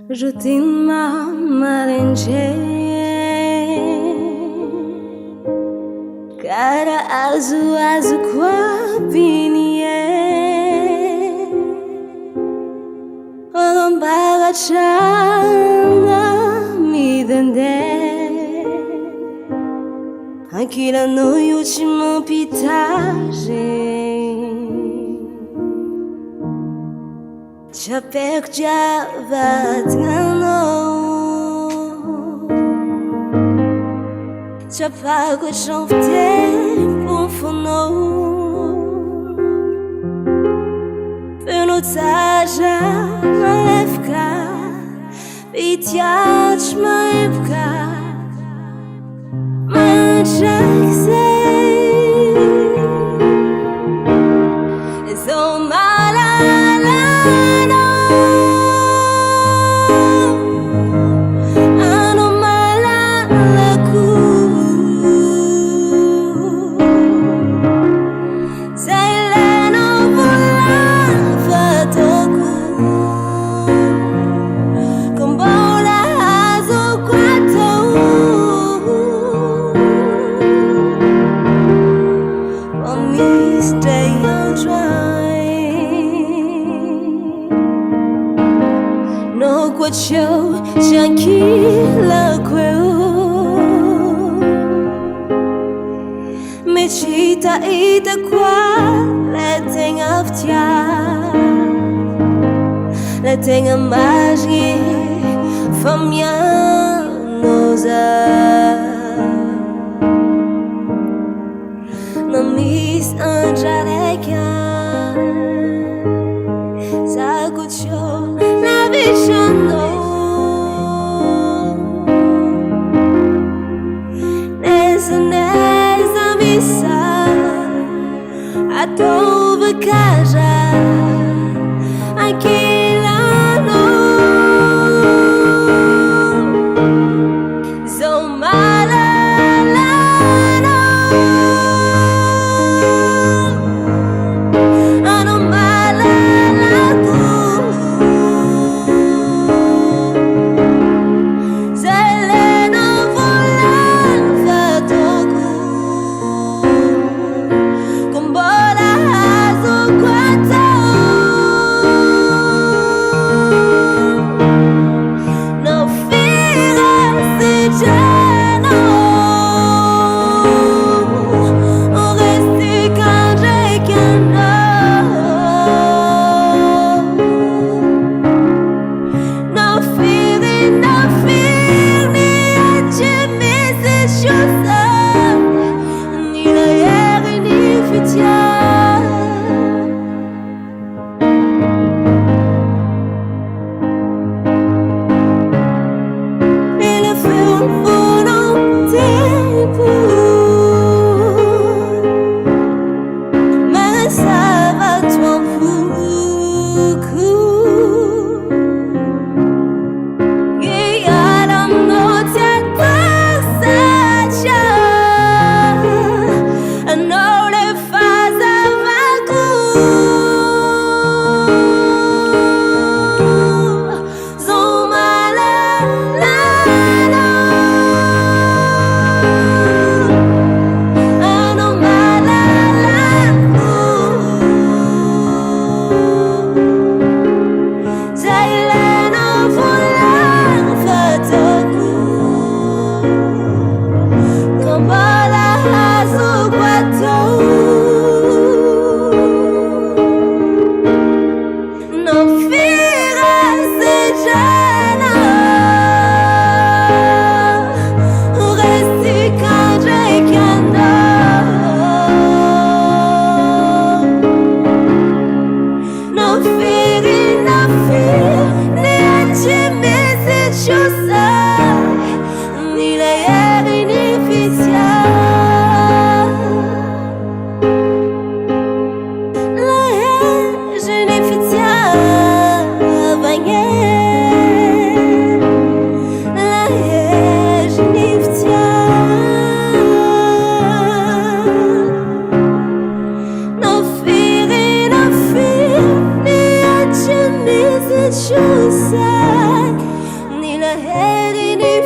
Je t'aime marenje Cara azu kwa binie Olombaga changa midende Akira no último pitagem Já perdiava Já pago já o tempo funou Pelo taja na época Pitiach na época Mas já que sei Sou Show tranquila queu Mechita ita qua Letting aftia Letting a magie Famianosa No mis angelica Sacucho la vision Nessa missa a tua casa aquela no sou malalano ano malalago head in it.